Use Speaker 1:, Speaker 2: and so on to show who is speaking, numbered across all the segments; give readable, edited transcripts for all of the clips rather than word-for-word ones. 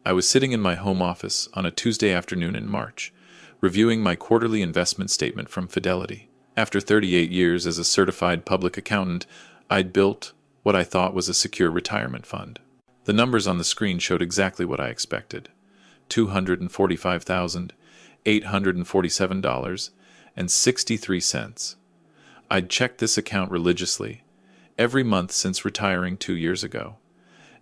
Speaker 1: I was sitting in my home office on a Tuesday afternoon in March, reviewing my quarterly investment statement from Fidelity. After 38 years as a certified public accountant, I'd built what I thought was a secure retirement fund. The numbers on the screen showed exactly what I expected: $245,847.63. I'd checked this account religiously, every month since retiring 2 years ago.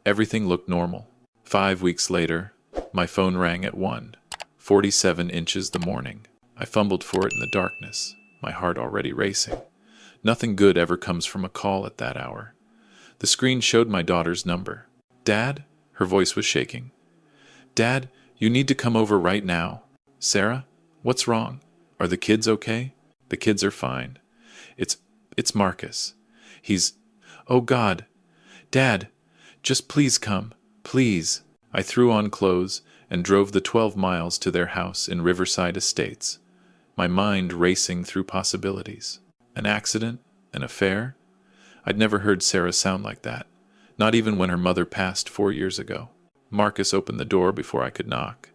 Speaker 1: Everything looked normal. 5 weeks later, my phone rang at 1:47 the morning. I fumbled for it in the darkness, my heart already racing. Nothing good ever comes from a call at that hour. The screen showed my daughter's number. "Dad?" Her voice was shaking. "Dad, you need to come over right now." "Sarah? What's wrong? Are the kids okay?" "The kids are fine. It's Marcus. He's... Oh God! Dad, just please come. Please." I threw on clothes and drove the 12 miles to their house in Riverside Estates, my mind racing through possibilities. An accident? An affair? I'd never heard Sarah sound like that, not even when her mother passed 4 years ago. Marcus opened the door before I could knock.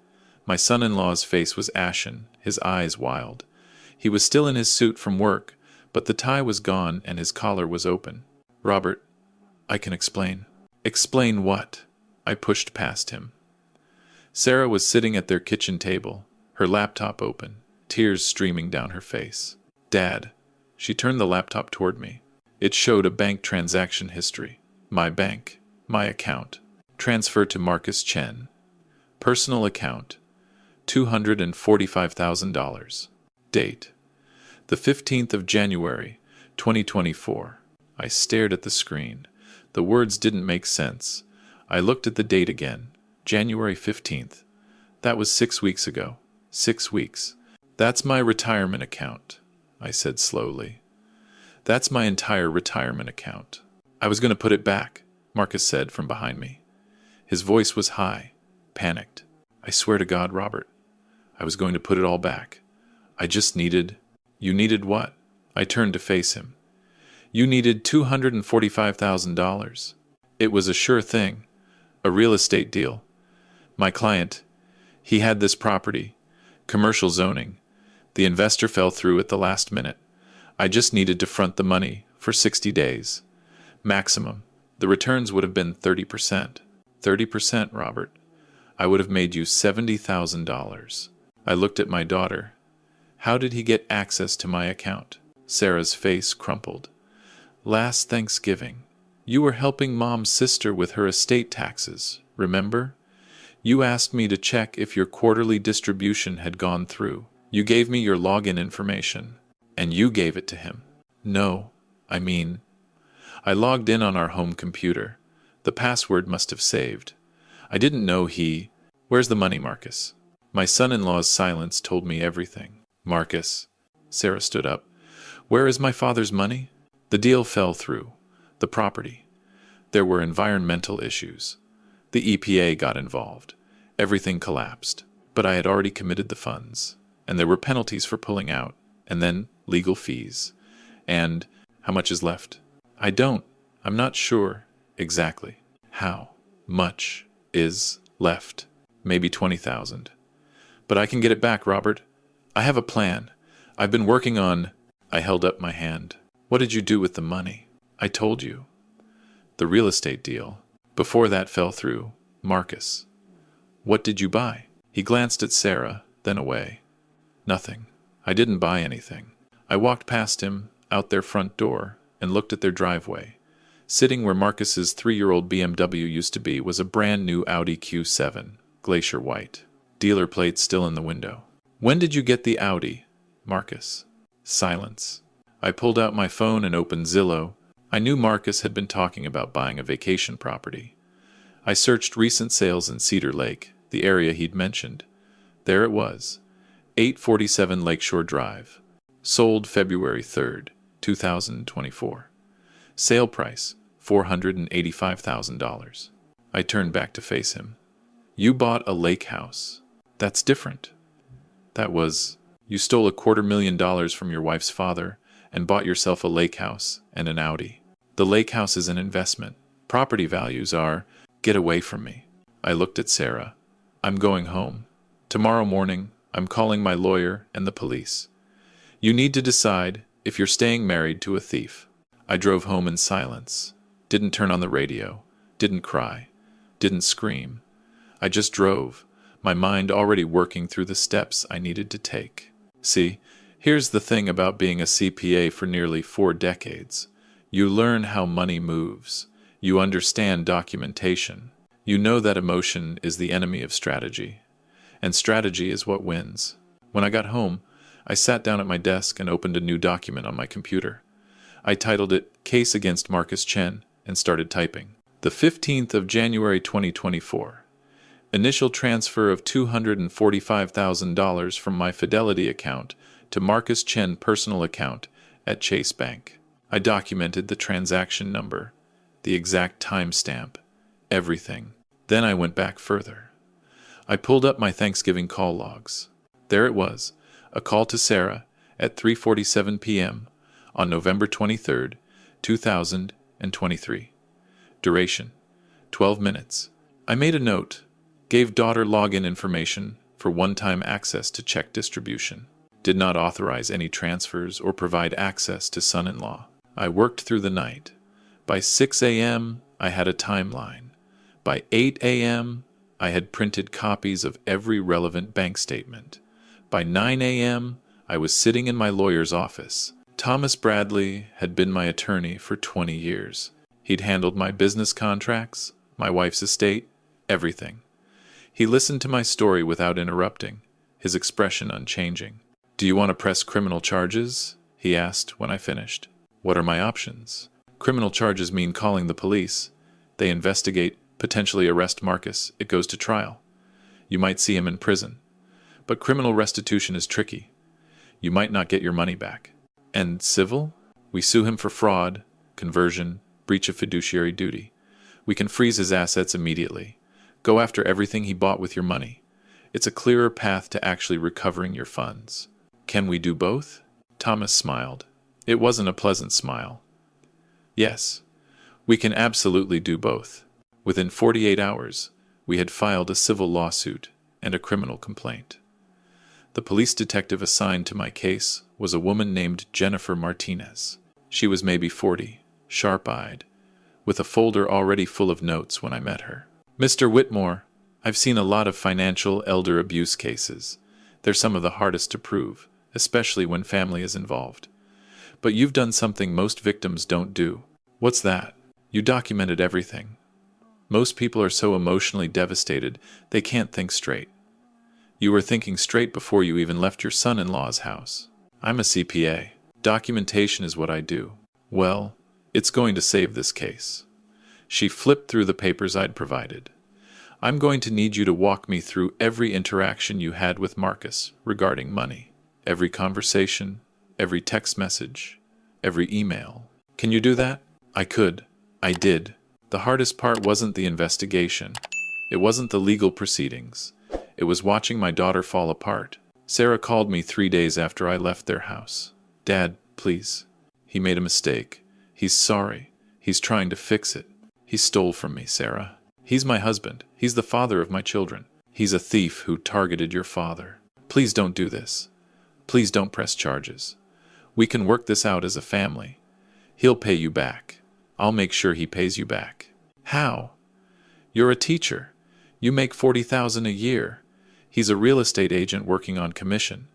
Speaker 1: My son-in-law's face was ashen, his eyes wild. He was still in his suit from work, but the tie was gone and his collar was open. "Robert, I can explain." "Explain what?" I pushed past him. Sarah was sitting at their kitchen table, her laptop open, tears streaming down her face. "Dad." She turned the laptop toward me. It showed a bank transaction history. My bank, my account. Transfer to Marcus Chen. Personal account, $245,000. Date, the 15th of January, 2024. I stared at the screen. The words didn't make sense. I looked at the date again. January 15th. That was 6 weeks ago. 6 weeks. "That's my retirement account," I said slowly. "That's my entire retirement account." "I was going to put it back," Marcus said from behind me. His voice was high, panicked. "I swear to God, Robert, I was going to put it all back. I just needed..." "You needed what?" I turned to face him. "You needed $245,000. It was a sure thing. A real estate deal. My client, he had this property, commercial zoning. The investor fell through at the last minute. I just needed to front the money for 60 days. Maximum. The returns would have been 30%. 30%, Robert. I would have made you $70,000. I looked at my daughter. "How did he get access to my account?" Sarah's face crumpled. "Last Thanksgiving. You were helping Mom's sister with her estate taxes, remember? You asked me to check if your quarterly distribution had gone through. You gave me your login information, and you gave it to him." "No, I logged in on our home computer. The password must have saved. I didn't know he..." "Where's the money, Marcus?" My son-in-law's silence told me everything. "Marcus," Sarah stood up, "where is my father's money?" "The deal fell through. The property. There were environmental issues. The EPA got involved. Everything collapsed. But I had already committed the funds, and there were penalties for pulling out, and then legal fees. And how much is left?" I'm not sure exactly. "How much is left?" "Maybe 20,000. But I can get it back, Robert. I have a plan. I've been working on..." I held up my hand. "What did you do with the money?" "I told you. The real estate deal. Before that fell through, Marcus." "What did you buy?" He glanced at Sarah, then away. "Nothing. I didn't buy anything." I walked past him, out their front door, and looked at their driveway. Sitting where Marcus's 3-year-old BMW used to be was a brand new Audi Q7, glacier white. Dealer plate still in the window. "When did you get the Audi, Marcus?" Silence. I pulled out my phone and opened Zillow. I knew Marcus had been talking about buying a vacation property. I searched recent sales in Cedar Lake, the area he'd mentioned. There it was, 847 Lakeshore Drive. Sold February 3rd, 2024. Sale price, $485,000. I turned back to face him. "You bought a lake house. That's different." You stole $250,000 from your wife's father and bought yourself a lake house and an Audi. The lake house is an investment. Property values are..." "Get away from me." I looked at Sarah. I'm going home. Tomorrow morning, I'm calling my lawyer and the police. You need to decide if you're staying married to a thief. I drove home in silence. Didn't turn on the radio. Didn't cry. Didn't scream. I just drove, my mind already working through the steps I needed to take. See, here's the thing about being a CPA for nearly 4 decades. You learn how money moves. You understand documentation. You know that emotion is the enemy of strategy. And strategy is what wins. When I got home, I sat down at my desk and opened a new document on my computer. I titled it Case Against Marcus Chen and started typing. The 15th of January 2024. Initial transfer of $245,000 from my Fidelity account to Marcus Chen personal account at Chase Bank. I documented the transaction number, the exact timestamp, everything. Then I went back further. I pulled up my Thanksgiving call logs. There it was, a call to Sarah at 3:47 p.m. on November 23rd, 2023. Duration, 12 minutes. I made a note, gave daughter login information for one-time access to check distribution. Did not authorize any transfers or provide access to son-in-law. I worked through the night. By 6 a.m., I had a timeline. By 8 a.m., I had printed copies of every relevant bank statement. By 9 a.m., I was sitting in my lawyer's office. Thomas Bradley had been my attorney for 20 years. He'd handled my business contracts, my wife's estate, everything. He listened to my story without interrupting, his expression unchanging. "Do you want to press criminal charges?" he asked when I finished. "What are my options?" "Criminal charges mean calling the police. They investigate, potentially arrest Marcus. It goes to trial. You might see him in prison. But criminal restitution is tricky. You might not get your money back. And civil? We sue him for fraud, conversion, breach of fiduciary duty. We can freeze his assets immediately. Go after everything he bought with your money. It's a clearer path to actually recovering your funds. Can we do both?" Thomas smiled. It wasn't a pleasant smile. "Yes, we can absolutely do both." Within 48 hours, we had filed a civil lawsuit and a criminal complaint. The police detective assigned to my case was a woman named Jennifer Martinez. She was maybe 40, sharp-eyed, with a folder already full of notes when I met her. "Mr. Whitmore, I've seen a lot of financial elder abuse cases. They're some of the hardest to prove, especially when family is involved. But you've done something most victims don't do." "What's that?" "You documented everything. Most people are so emotionally devastated they can't think straight. You were thinking straight before you even left your son-in-law's house." "I'm a CPA. Documentation is what I do." "Well, it's going to save this case." She flipped through the papers I'd provided. "I'm going to need you to walk me through every interaction you had with Marcus regarding money. Every conversation, every text message, every email. Can you do that?" I could. I did. The hardest part wasn't the investigation. It wasn't the legal proceedings. It was watching my daughter fall apart. Sarah called me 3 days after I left their house. "Dad, please. He made a mistake. He's sorry. He's trying to fix it. He stole from me, Sarah. He's my husband. He's the father of my children. He's a thief who targeted your father. Please don't do this. Please don't press charges. We can work this out as a family. He'll pay you back. I'll make sure he pays you back." "How?" "You're a teacher. You make $40,000 a year. He's a real estate agent working on commission.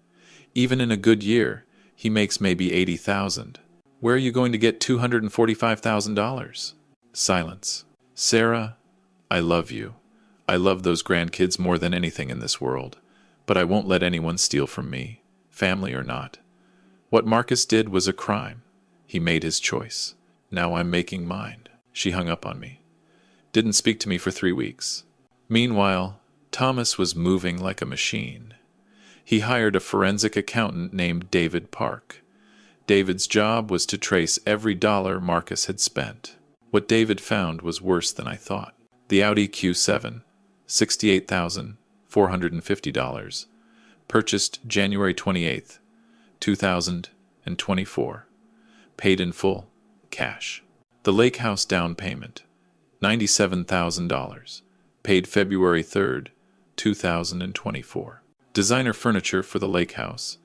Speaker 1: Even in a good year, he makes maybe $80,000. Where are you going to get $245,000? Silence. "Sarah, I love you. I love those grandkids more than anything in this world. But I won't let anyone steal from me, family or not. What Marcus did was a crime. He made his choice. Now I'm making mine." She hung up on me. Didn't speak to me for 3 weeks. Meanwhile, Thomas was moving like a machine. He hired a forensic accountant named David Park. David's job was to trace every dollar Marcus had spent. What David found was worse than I thought. The Audi Q7, $68,450, purchased January 28, 2024, paid in full, cash. The lake house down payment, $97,000, paid February 3rd, 2024. Designer furniture for the lake house,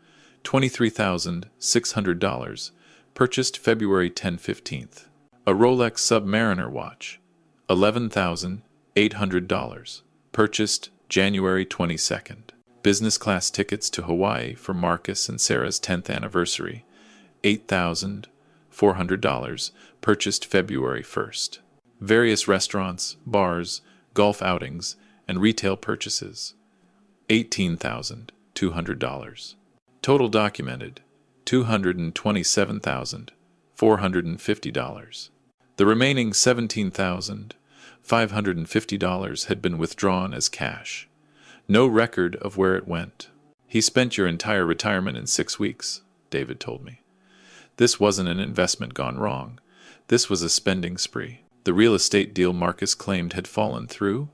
Speaker 1: $23,600, purchased February 10-15th. A Rolex Submariner watch, $11,800, purchased January 22nd. Business class tickets to Hawaii for Marcus and Sarah's 10th anniversary, $8,400, purchased February 1st. Various restaurants, bars, golf outings, and retail purchases, $18,200. Total documented, $227,450. The remaining $17,550 had been withdrawn as cash. No record of where it went. He spent your entire retirement in 6 weeks, David told me. This wasn't an investment gone wrong. This was a spending spree. The real estate deal Marcus claimed had fallen through.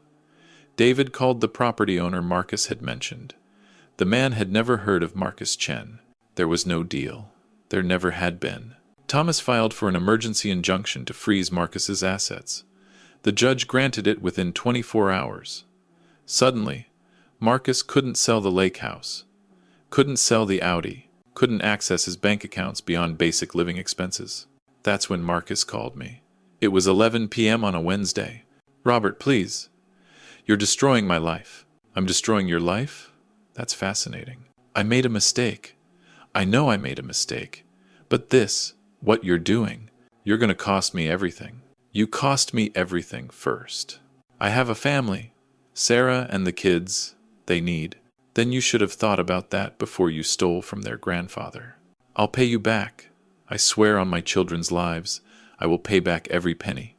Speaker 1: David called the property owner Marcus had mentioned. The man had never heard of Marcus Chen. There was no deal. There never had been. Thomas filed for an emergency injunction to freeze Marcus's assets. The judge granted it within 24 hours. Suddenly, Marcus couldn't sell the lake house, couldn't sell the Audi, couldn't access his bank accounts beyond basic living expenses. That's when Marcus called me. It was 11 p.m. on a Wednesday. Robert, please. You're destroying my life. I'm destroying your life? That's fascinating. I made a mistake. I know I made a mistake. But this, what you're doing, you're going to cost me everything. You cost me everything first. I have a family. Sarah and the kids, they need. Then you should have thought about that before you stole from their grandfather. I'll pay you back. I swear on my children's lives, I will pay back every penny.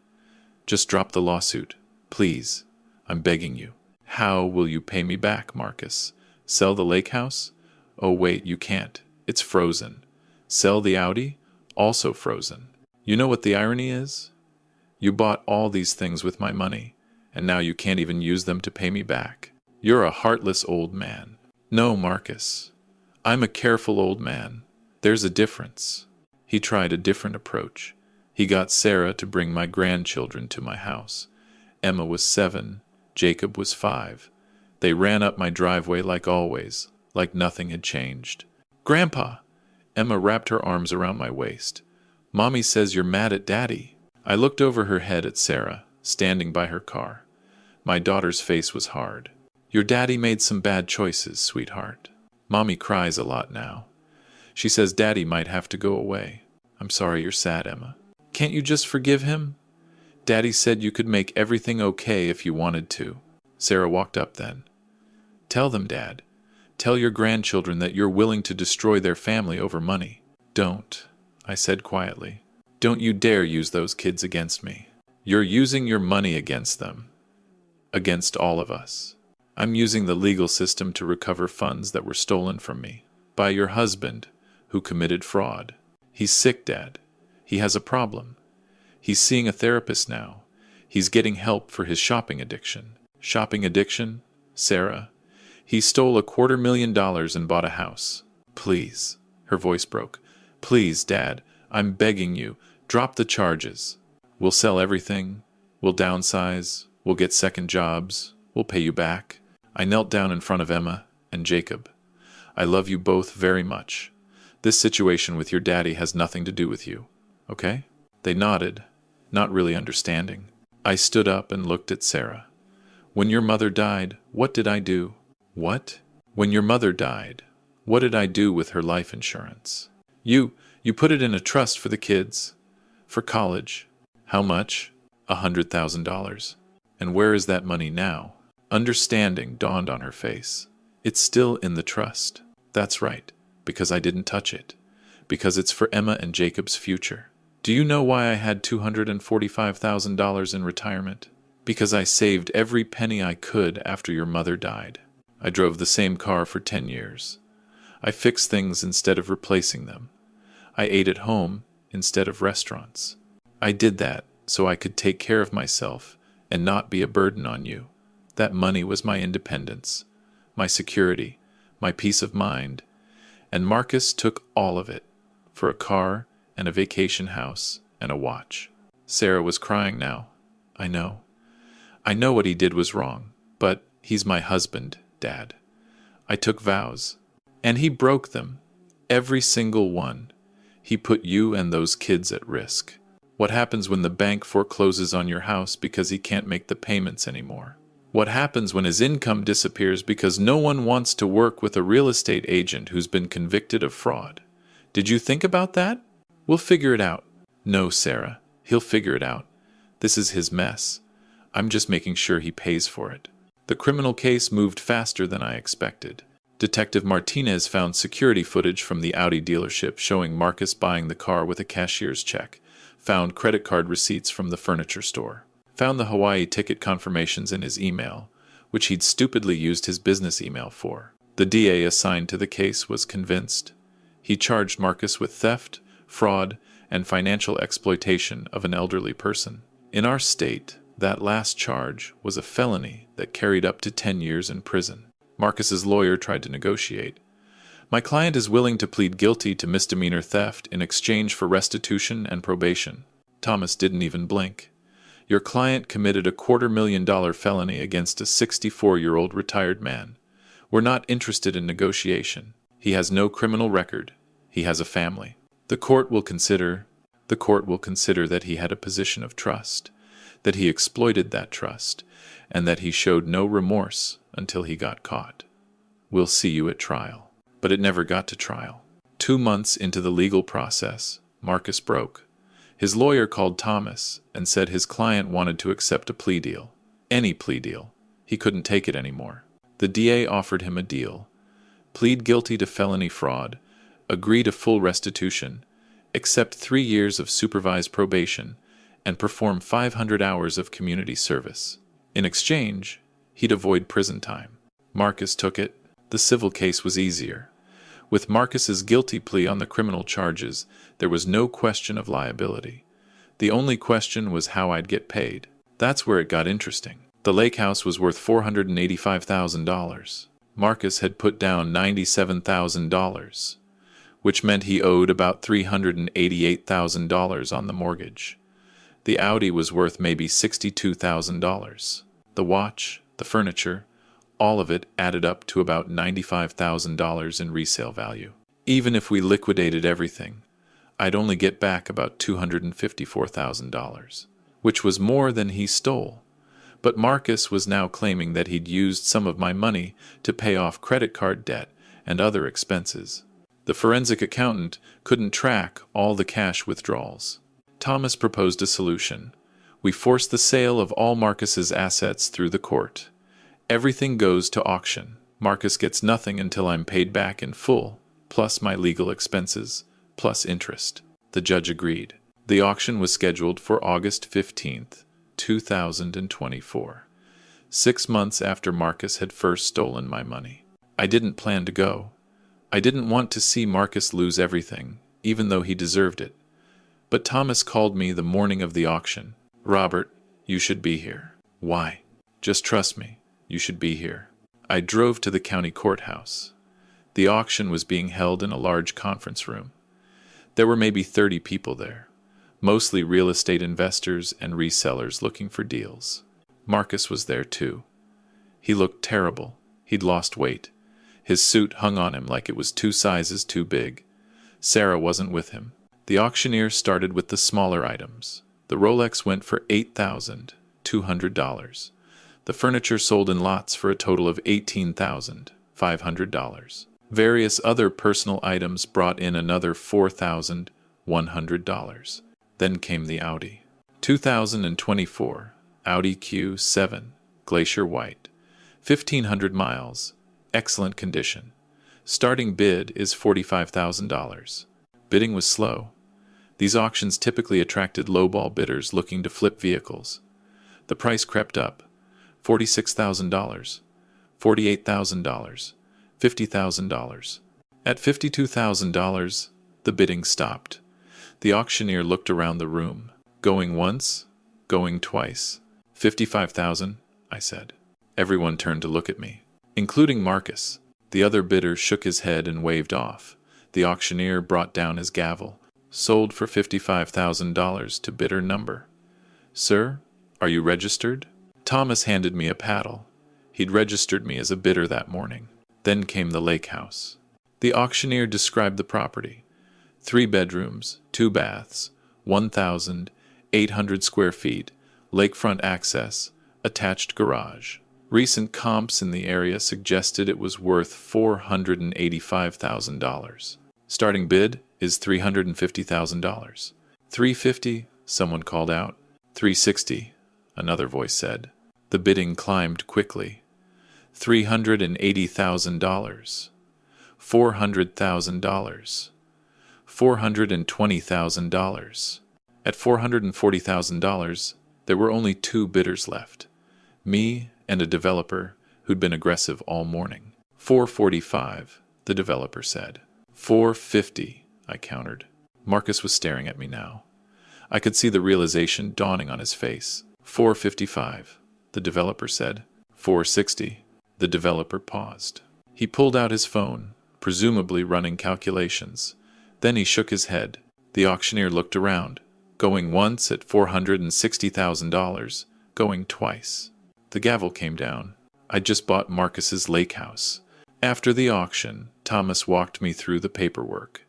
Speaker 1: Just drop the lawsuit. Please. I'm begging you. How will you pay me back, Marcus? Sell the lake house? Oh wait, you can't. It's frozen. Sell the Audi? Also frozen. You know what the irony is? You bought all these things with my money, and now you can't even use them to pay me back. You're a heartless old man. No, Marcus. I'm a careful old man. There's a difference. He tried a different approach. He got Sarah to bring my grandchildren to my house. Emma was 7. Jacob was 5. They ran up my driveway like always, like nothing had changed. Grandpa! Emma wrapped her arms around my waist. Mommy says you're mad at Daddy. I looked over her head at Sarah, standing by her car. My daughter's face was hard. Your daddy made some bad choices, sweetheart. Mommy cries a lot now. She says Daddy might have to go away. I'm sorry you're sad, Emma. Can't you just forgive him? Daddy said you could make everything okay if you wanted to. Sarah walked up then. Tell them, Dad. Tell your grandchildren that you're willing to destroy their family over money. Don't, I said quietly. Don't you dare use those kids against me. You're using your money against them. Against all of us. I'm using the legal system to recover funds that were stolen from me by your husband, who committed fraud. He's sick, Dad. He has a problem. He's seeing a therapist now. He's getting help for his shopping addiction. Shopping addiction? Sarah. He stole $250,000 and bought a house. Please. Her voice broke. Please, Dad. I'm begging you. Drop the charges. We'll sell everything. We'll downsize. We'll get second jobs. We'll pay you back. I knelt down in front of Emma and Jacob. I love you both very much. This situation with your daddy has nothing to do with you. Okay? They nodded, not really understanding. I stood up and looked at Sarah. When your mother died, what did I do? What? When your mother died, what did I do with her life insurance? You put it in a trust for the kids. For college. How much? $100,000. And where is that money now? Understanding dawned on her face. It's still in the trust. That's right, because I didn't touch it. Because it's for Emma and Jacob's future. Do you know why I had $245,000 in retirement? Because I saved every penny I could after your mother died. I drove the same car for 10 years. I fixed things instead of replacing them. I ate at home instead of restaurants. I did that so I could take care of myself and not be a burden on you. That money was my independence, my security, my peace of mind. And Marcus took all of it for a car and a vacation house and a watch. Sarah was crying now. I know what he did was wrong, but He's my husband, Dad. I took vows. And he broke them. Every single one. He put you and those kids at risk. What happens when the bank forecloses on your house because he can't make the payments anymore? What happens when his income disappears because no one wants to work with a real estate agent who's been convicted of fraud? Did you think about that? We'll figure it out. No, Sarah, he'll figure it out. This is his mess. I'm just making sure he pays for it. The criminal case moved faster than I expected. Detective Martinez found security footage from the Audi dealership showing Marcus buying the car with a cashier's check, found credit card receipts from the furniture store, found the Hawaii ticket confirmations in his email, which he'd stupidly used his business email for. The DA assigned to the case was convinced. He charged Marcus with theft, fraud, and financial exploitation of an elderly person. In our state, that last charge was a felony that carried up to 10 years in prison. Marcus's lawyer tried to negotiate. My client is willing to plead guilty to misdemeanor theft in exchange for restitution and probation. Thomas didn't even blink. Your client committed a $250,000 felony against a 64-year-old retired man. We're not interested in negotiation. He has no criminal record. He has a family. The court will consider that he had a position of trust, that he exploited that trust, and that he showed no remorse until he got caught. We'll see you at trial. But it never got to trial. 2 months into the legal process, Marcus broke. His lawyer called Thomas and said his client wanted to accept a plea deal. Any plea deal. He couldn't take it anymore. The DA offered him a deal. Plead guilty to felony fraud, agree to full restitution, accept 3 years of supervised probation, and perform 500 hours of community service. In exchange, he'd avoid prison time. Marcus took it. The civil case was easier. With Marcus's guilty plea on the criminal charges, there was no question of liability. The only question was how I'd get paid. That's where it got interesting. The lake house was worth $485,000. Marcus had put down $97,000, which meant he owed about $388,000 on the mortgage. The Audi was worth maybe $62,000. The watch, the furniture, all of it added up to about $95,000 in resale value. Even if we liquidated everything, I'd only get back about $254,000, which was more than he stole. But Marcus was now claiming that he'd used some of my money to pay off credit card debt and other expenses. The forensic accountant couldn't track all the cash withdrawals. Thomas proposed a solution. We force the sale of all Marcus's assets through the court. Everything goes to auction. Marcus gets nothing until I'm paid back in full, plus my legal expenses, plus interest. The judge agreed. The auction was scheduled for August 15th, 2024, 6 months after Marcus had first stolen my money. I didn't plan to go. I didn't want to see Marcus lose everything, even though he deserved it. But Thomas called me the morning of the auction. Robert, you should be here. Why? Just trust me. You should be here. I drove to the county courthouse. The auction was being held in a large conference room. There were maybe 30 people there, mostly real estate investors and resellers looking for deals. Marcus was there too. He looked terrible. He'd lost weight. His suit hung on him like it was 2 sizes too big. Sarah wasn't with him. The auctioneer started with the smaller items. The Rolex went for $8,200. The furniture sold in lots for a total of $18,500. Various other personal items brought in another $4,100. Then came the Audi. 2024 Audi Q7, Glacier White, 1,500 miles, excellent condition. Starting bid is $45,000. Bidding was slow. These auctions typically attracted lowball bidders looking to flip vehicles. The price crept up. $46,000, $48,000, $50,000. At $52,000, the bidding stopped. The auctioneer looked around the room. Going once, going twice. $55,000, I said. Everyone turned to look at me, including Marcus. The other bidder shook his head and waved off. The auctioneer brought down his gavel. Sold for $55,000 to bidder number. Sir, are you registered? Thomas handed me a paddle. He'd registered me as a bidder that morning. Then came the lake house. The auctioneer described the property. 3 bedrooms, 2 baths, 1,800 square feet, lakefront access, attached garage. Recent comps in the area suggested it was worth $485,000. Starting bid is $350,000. $350, someone called out. $360, another voice said. The bidding climbed quickly. $380,000. $400,000. $420,000. At $440,000, there were only 2 bidders left. Me and a developer who'd been aggressive all morning. $445, the developer said. $450, I countered. Marcus was staring at me now. I could see the realization dawning on his face. $455, the developer said. $460, the developer paused. He pulled out his phone, presumably running calculations. Then he shook his head. The auctioneer looked around, going once at $460,000, going twice. The gavel came down. I'd just bought Marcus's lake house. After the auction, Thomas walked me through the paperwork.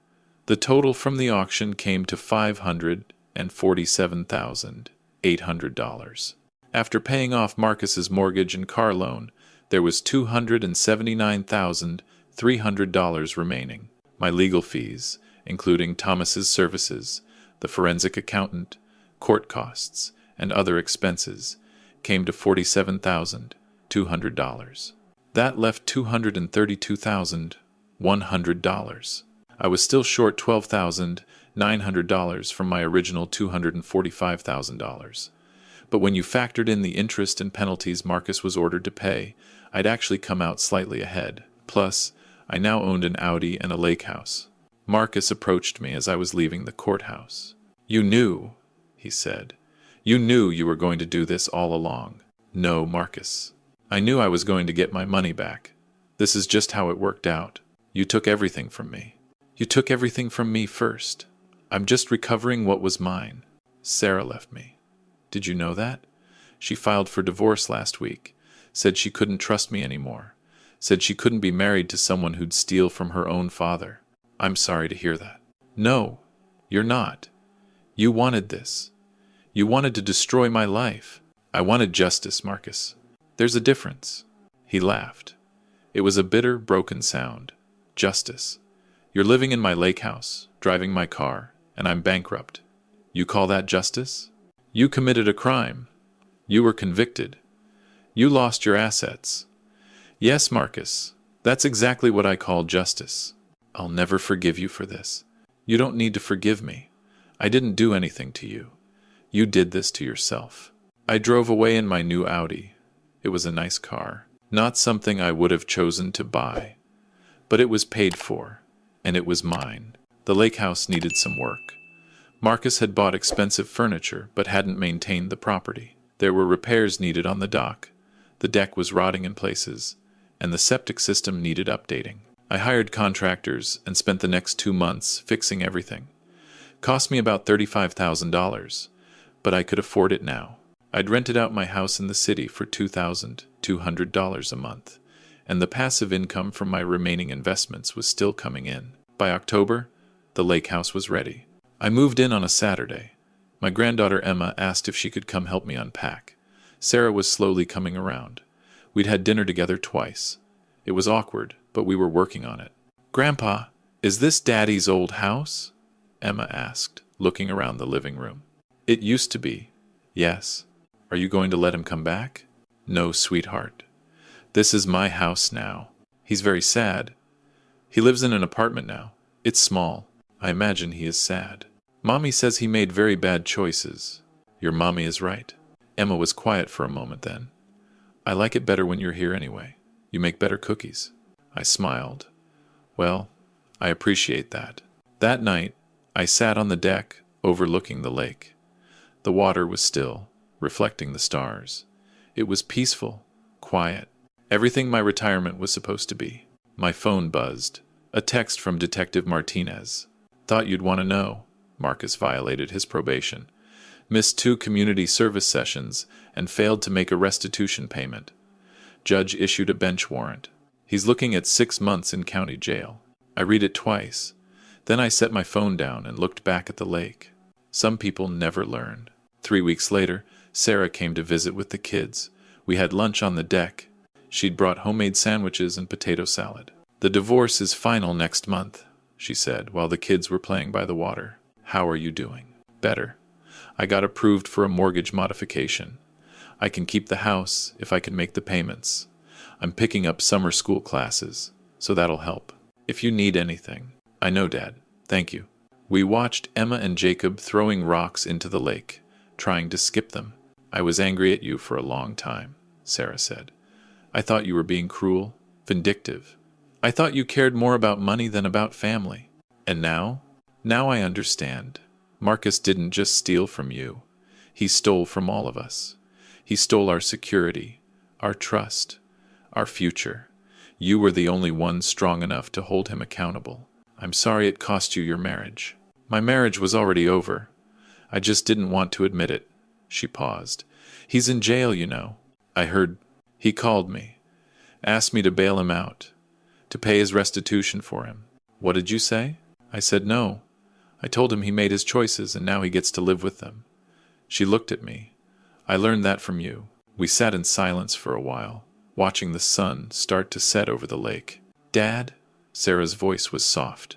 Speaker 1: The total from the auction came to $547,800. After paying off Marcus's mortgage and car loan, there was $279,300 remaining. My legal fees, including Thomas's services, the forensic accountant, court costs, and other expenses, came to $47,200. That left $232,100. I was still short $12,900 from my original $245,000. But when you factored in the interest and penalties Marcus was ordered to pay, I'd actually come out slightly ahead. Plus, I now owned an Audi and a lake house. Marcus approached me as I was leaving the courthouse. "You knew," he said. "You knew you were going to do this all along." "No, Marcus. I knew I was going to get my money back. This is just how it worked out. You took everything from me." "You took everything from me first. I'm just recovering what was mine." "Sarah left me. Did you know that? She filed for divorce last week. Said she couldn't trust me anymore. Said she couldn't be married to someone who'd steal from her own father." "I'm sorry to hear that." "No, you're not. You wanted this. You wanted to destroy my life." "I wanted justice, Marcus. There's a difference." He laughed. It was a bitter, broken sound. "Justice. You're living in my lake house, driving my car, and I'm bankrupt. You call that justice? You committed a crime. You were convicted. You lost your assets." "Yes, Marcus. That's exactly what I call justice." "I'll never forgive you for this." "You don't need to forgive me. I didn't do anything to you. You did this to yourself." I drove away in my new Audi. It was a nice car. Not something I would have chosen to buy. But it was paid for, and it was mine. The lake house needed some work. Marcus had bought expensive furniture, but hadn't maintained the property. There were repairs needed on the dock. The deck was rotting in places, and the septic system needed updating. I hired contractors and spent the next 2 months fixing everything. Cost me about $35,000, but I could afford it now. I'd rented out my house in the city for $2,200 a month, and the passive income from my remaining investments was still coming in. By October, the lake house was ready. I moved in on a Saturday. My granddaughter Emma asked if she could come help me unpack. Sarah was slowly coming around. We'd had dinner together twice. It was awkward, but we were working on it. "Grandpa, is this Daddy's old house?" Emma asked, looking around the living room. "It used to be. Yes. Are you going to let him come back?" "No, sweetheart. This is my house now." "He's very sad." "He lives in an apartment now. It's small. I imagine he is sad." "Mommy says he made very bad choices." "Your mommy is right." Emma was quiet for a moment then. "I like it better when you're here anyway. You make better cookies." I smiled. "Well, I appreciate that." That night, I sat on the deck, overlooking the lake. The water was still, reflecting the stars. It was peaceful, quiet, everything my retirement was supposed to be. My phone buzzed. A text from Detective Martinez. "Thought you'd want to know." Marcus violated his probation. Missed 2 community service sessions and failed to make a restitution payment. Judge issued a bench warrant. He's looking at 6 months in county jail. I read it twice. Then I set my phone down and looked back at the lake. Some people never learned. 3 weeks later, Sarah came to visit with the kids. We had lunch on the deck. She'd brought homemade sandwiches and potato salad. "The divorce is final next month," she said, while the kids were playing by the water. "How are you doing?" "Better. I got approved for a mortgage modification. I can keep the house if I can make the payments. I'm picking up summer school classes, so that'll help. If you need anything." "I know, Dad. Thank you." We watched Emma and Jacob throwing rocks into the lake, trying to skip them. "I was angry at you for a long time," Sarah said. "I thought you were being cruel, vindictive. I thought you cared more about money than about family. And now? Now I understand. Marcus didn't just steal from you. He stole from all of us. He stole our security, our trust, our future. You were the only one strong enough to hold him accountable. I'm sorry it cost you your marriage." "My marriage was already over. I just didn't want to admit it." She paused. "He's in jail, you know. I heard. He called me. Asked me to bail him out. To pay his restitution for him." "What did you say?" I said no. I told him he made his choices and now he gets to live with them. She looked at me. "I learned that from you." We sat in silence for a while, watching the sun start to set over the lake. "Dad," Sarah's voice was soft,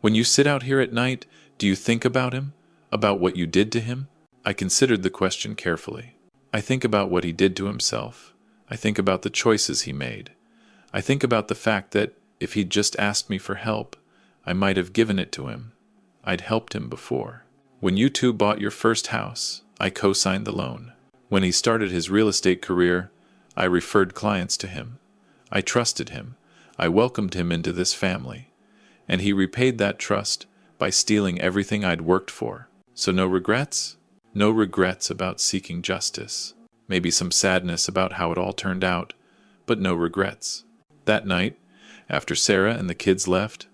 Speaker 1: "when you sit out here at night, do you think about him? About what you did to him?" I considered the question carefully. "I think about what he did to himself. I think about the choices he made. I think about the fact that if he'd just asked me for help, I might have given it to him. I'd helped him before. When you two bought your first house, I co-signed the loan. When he started his real estate career, I referred clients to him. I trusted him. I welcomed him into this family. And he repaid that trust by stealing everything I'd worked for. So no regrets? No regrets about seeking justice. Maybe some sadness about how it all turned out, but no regrets." That night, after Sarah and the kids left,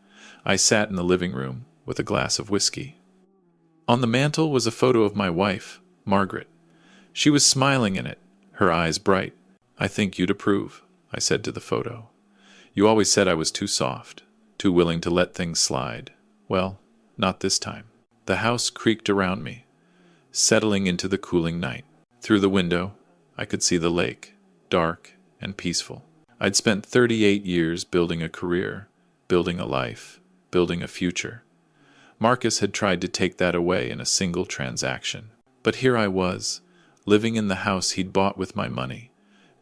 Speaker 1: I sat in the living room with a glass of whiskey. On the mantel was a photo of my wife, Margaret. She was smiling in it, her eyes bright. "I think you'd approve," I said to the photo. "You always said I was too soft, too willing to let things slide. Well, not this time." The house creaked around me, settling into the cooling night. Through the window, I could see the lake, dark and peaceful. I'd spent 38 years building a career, building a life, building a future. Marcus had tried to take that away in a single transaction. But here I was, living in the house he'd bought with my money,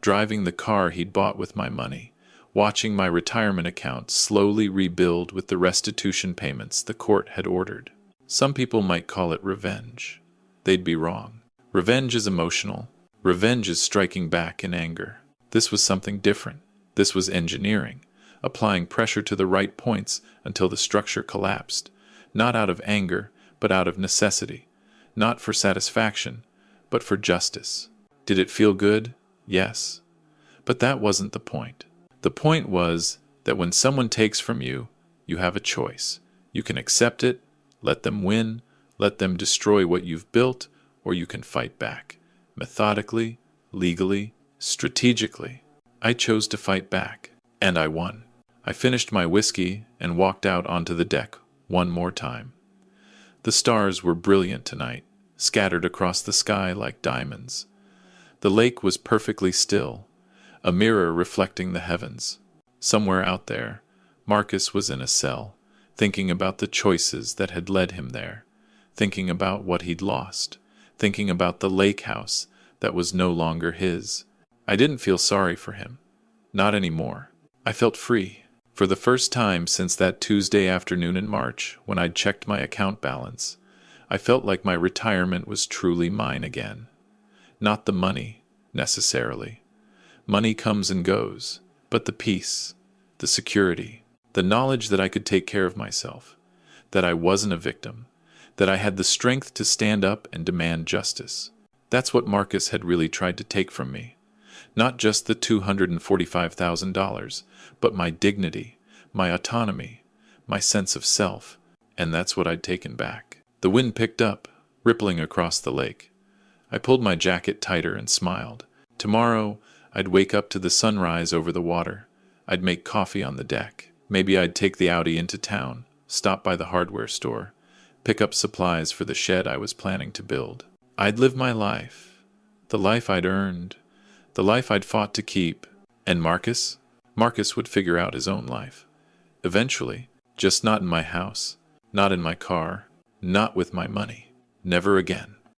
Speaker 1: driving the car he'd bought with my money, watching my retirement account slowly rebuild with the restitution payments the court had ordered. Some people might call it revenge. They'd be wrong. Revenge is emotional. Revenge is striking back in anger. This was something different. This was engineering, applying pressure to the right points until the structure collapsed, not out of anger, but out of necessity, not for satisfaction, but for justice. Did it feel good? Yes. But that wasn't the point. The point was that when someone takes from you, you have a choice. You can accept it, let them win, let them destroy what you've built, or you can fight back, methodically, legally, strategically. I chose to fight back, and I won. I finished my whiskey and walked out onto the deck one more time. The stars were brilliant tonight, scattered across the sky like diamonds. The lake was perfectly still, a mirror reflecting the heavens. Somewhere out there, Marcus was in a cell, thinking about the choices that had led him there, thinking about what he'd lost, thinking about the lake house that was no longer his. I didn't feel sorry for him. Not anymore. I felt free. For the first time since that Tuesday afternoon in March, when I'd checked my account balance, I felt like my retirement was truly mine again. Not the money, necessarily. Money comes and goes, but the peace, the security, the knowledge that I could take care of myself, that I wasn't a victim, that I had the strength to stand up and demand justice. That's what Marcus had really tried to take from me. Not just the $245,000, but my dignity, my autonomy, my sense of self, and that's what I'd taken back. The wind picked up, rippling across the lake. I pulled my jacket tighter and smiled. Tomorrow, I'd wake up to the sunrise over the water. I'd make coffee on the deck. Maybe I'd take the Audi into town, stop by the hardware store, pick up supplies for the shed I was planning to build. I'd live my life, the life I'd earned, the life I'd fought to keep. And Marcus? Marcus would figure out his own life. Eventually, just not in my house, not in my car, not with my money. Never again.